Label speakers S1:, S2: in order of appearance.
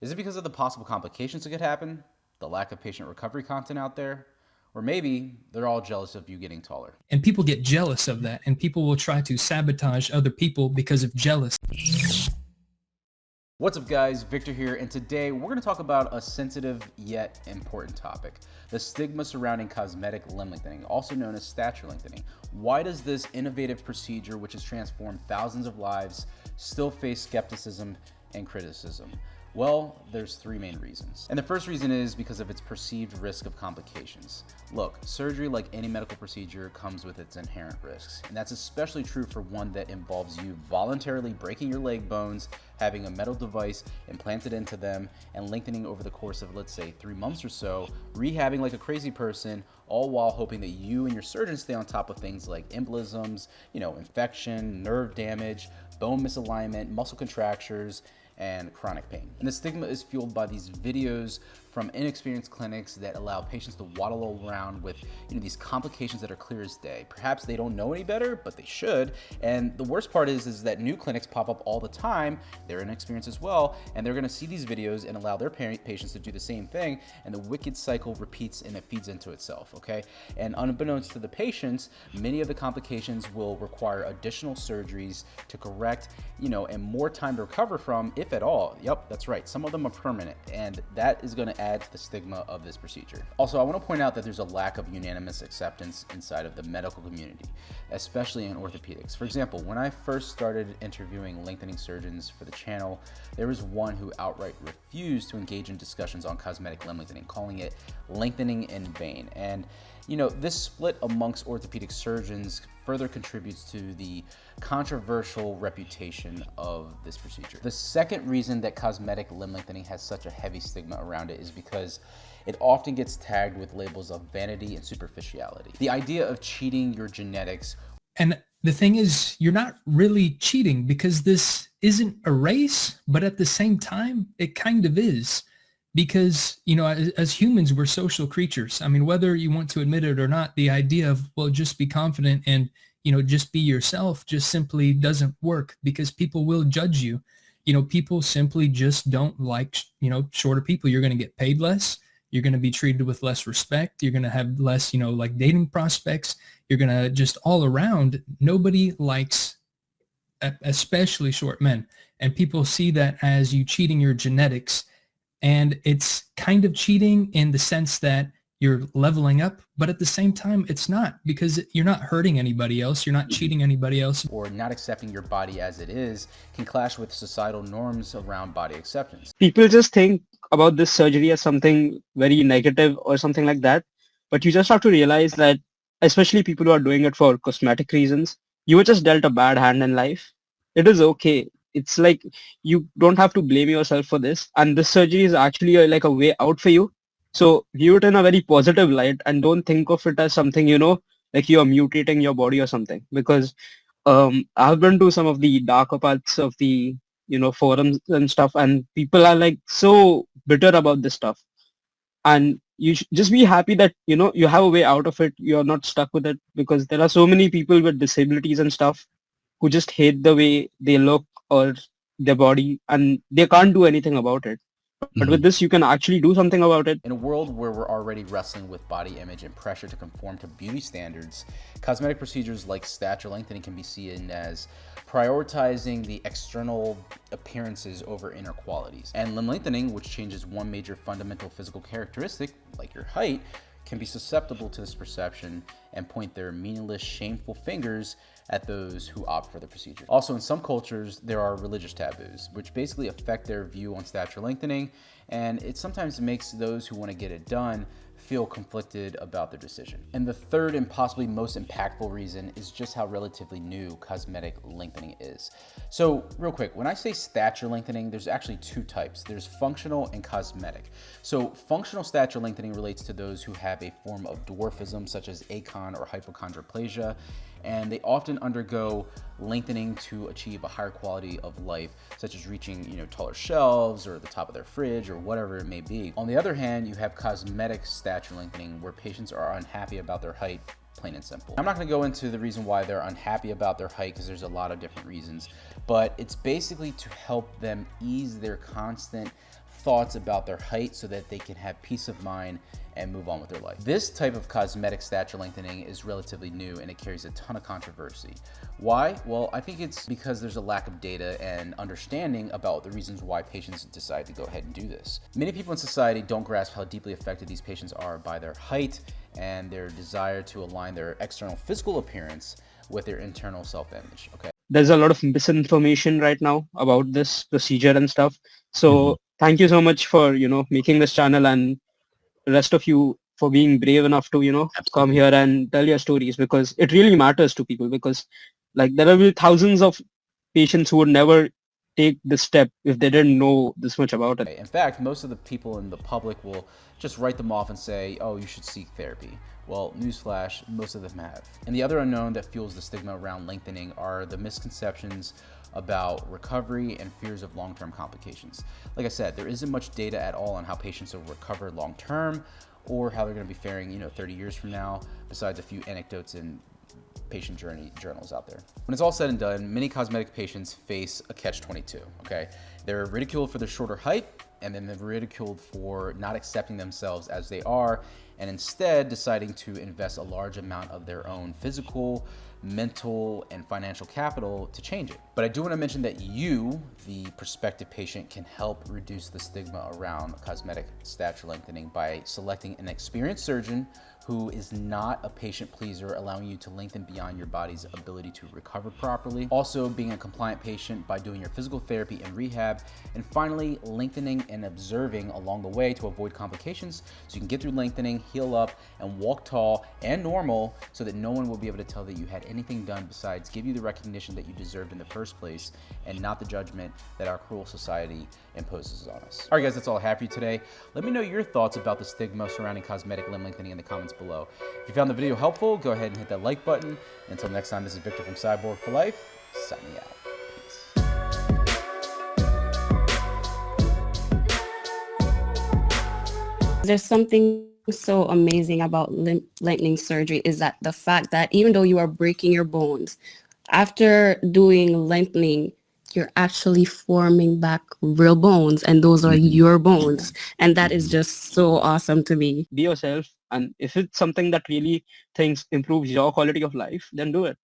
S1: Is it because of the possible complications that could happen? The lack of patient recovery content out there? Or maybe they're all jealous of you getting taller.
S2: And people get jealous of that, and people will try to sabotage other people because of jealousy.
S1: What's up guys, Victor here, and today we're going to talk about a sensitive yet important topic, the stigma surrounding cosmetic limb lengthening, also known as stature lengthening. Why does this innovative procedure, which has transformed thousands of lives, still face skepticism and criticism? Well, there's three main reasons. And the first reason is because of its perceived risk of complications. Look, surgery, like any medical procedure, comes with its inherent risks. And that's especially true for one that involves you voluntarily breaking your leg bones, having a metal device implanted into them, and lengthening over the course of, let's say, 3 months or so, rehabbing like a crazy person, all while hoping that you and your surgeon stay on top of things like embolisms, infection, nerve damage, bone misalignment, muscle contractures, and chronic pain. And the stigma is fueled by these videos from inexperienced clinics that allow patients to waddle around with these complications that are clear as day. Perhaps they don't know any better, but they should. And the worst part is that new clinics pop up all the time. They're inexperienced as well, and they're gonna see these videos and allow their patients to do the same thing, and the wicked cycle repeats and it feeds into itself, okay? And unbeknownst to the patients, many of the complications will require additional surgeries to correct, and more time to recover from, if at all. Yep, that's right. Some of them are permanent, and that is gonna add to the stigma of this procedure. Also, I want to point out that there's a lack of unanimous acceptance inside of the medical community, especially in orthopedics. For example, when I first started interviewing lengthening surgeons for the channel, there was one who outright refused to engage in discussions on cosmetic limb lengthening, calling it lengthening in vain. And this split amongst orthopedic surgeons further contributes to the controversial reputation of this procedure. The second reason that cosmetic limb lengthening has such a heavy stigma around it is because it often gets tagged with labels of vanity and superficiality. The idea of cheating your genetics.
S2: And the thing is, you're not really cheating because this isn't a race, but at the same time, it kind of is. Because, as humans, we're social creatures. I mean, whether you want to admit it or not, the idea of, well, just be confident and, just be yourself just simply doesn't work because people will judge you. People simply just don't like, shorter people. You're going to get paid less. You're going to be treated with less respect. You're going to have less, like dating prospects. You're going to just all around. Nobody likes, especially short men. And people see that as you cheating your genetics. And it's kind of cheating in the sense that you're leveling up, but at the same time, it's not, because you're not hurting anybody else. You're not cheating anybody else.
S1: Or not accepting your body as it is can clash with societal norms around body acceptance.
S3: People just think about this surgery as something very negative or something like that. But you just have to realize that, especially people who are doing it for cosmetic reasons, you were just dealt a bad hand in life. It is okay. It's like you don't have to blame yourself for this. And this surgery is actually like a way out for you. So view it in a very positive light and don't think of it as something, like you are mutating your body or something. Because I've been to some of the darker parts of the, forums and stuff, and people are like so bitter about this stuff. And you should just be happy that, you have a way out of it. You're not stuck with it, because there are so many people with disabilities and stuff who just hate the way they look or their body, and they can't do anything about it. But with this, you can actually do something about it.
S1: In a world where we're already wrestling with body image and pressure to conform to beauty standards, cosmetic procedures like stature lengthening can be seen as prioritizing the external appearances over inner qualities. And limb lengthening, which changes one major fundamental physical characteristic, like your height, can be susceptible to this perception and point their meaningless, shameful fingers at those who opt for the procedure. Also, in some cultures, there are religious taboos, which basically affect their view on stature lengthening, and it sometimes makes those who want to get it done feel conflicted about their decision. And the third and possibly most impactful reason is just how relatively new cosmetic lengthening is. So real quick, when I say stature lengthening, there's actually two types. There's functional and cosmetic. So functional stature lengthening relates to those who have a form of dwarfism such as achon or hypochondroplasia, and they often undergo lengthening to achieve a higher quality of life, such as reaching taller shelves or the top of their fridge or whatever it may be. On the other hand, you have cosmetic stature lengthening where patients are unhappy about their height, plain and simple. I'm not going to go into the reason why they're unhappy about their height, because there's a lot of different reasons, but it's basically to help them ease their constant thoughts about their height so that they can have peace of mind and move on with their life. This type of cosmetic stature lengthening is relatively new and it carries a ton of controversy. Why? Well, I think it's because there's a lack of data and understanding about the reasons why patients decide to go ahead and do this. Many people in society don't grasp how deeply affected these patients are by their height and their desire to align their external physical appearance with their internal self-image, okay?
S3: There's a lot of misinformation right now about this procedure and stuff. So thank you so much for, making this channel, and the rest of you for being brave enough to, come here and tell your stories, because it really matters to people, because like there will be thousands of patients who would never take this step if they didn't know this much about it.
S1: In fact, most of the people in the public will just write them off and say, oh, you should seek therapy. Well, newsflash, most of them have. And the other unknown that fuels the stigma around lengthening are the misconceptions about recovery and fears of long-term complications. Like I said, there isn't much data at all on how patients will recover long-term or how they're going to be faring, 30 years from now, besides a few anecdotes and patient journey journals out there. When it's all said and done, many cosmetic patients face a catch-22, okay? They're ridiculed for their shorter height, and then they're ridiculed for not accepting themselves as they are, and instead deciding to invest a large amount of their own physical, mental, and financial capital to change it. But I do want to mention that you, the prospective patient, can help reduce the stigma around cosmetic stature lengthening by selecting an experienced surgeon who is not a patient pleaser, allowing you to lengthen beyond your body's ability to recover properly. Also, being a compliant patient by doing your physical therapy and rehab. And finally, lengthening and observing along the way to avoid complications so you can get through lengthening, heal up, and walk tall and normal so that no one will be able to tell that you had anything done besides give you the recognition that you deserved in the first place and not the judgment that our cruel society imposes on us. All right, guys, that's all I have for you today. Let me know your thoughts about the stigma surrounding cosmetic limb lengthening in the comments below. If you found the video helpful, go ahead and hit that like button. Until next time, this is Victor from Cyborg for Life, signing out. Peace.
S4: There's something so amazing about lengthening surgery is that the fact that even though you are breaking your bones, after doing lengthening, you're actually forming back real bones, and those are your bones. And that is just so awesome to me.
S3: Be yourself, and if it's something that really improves your quality of life, then do it.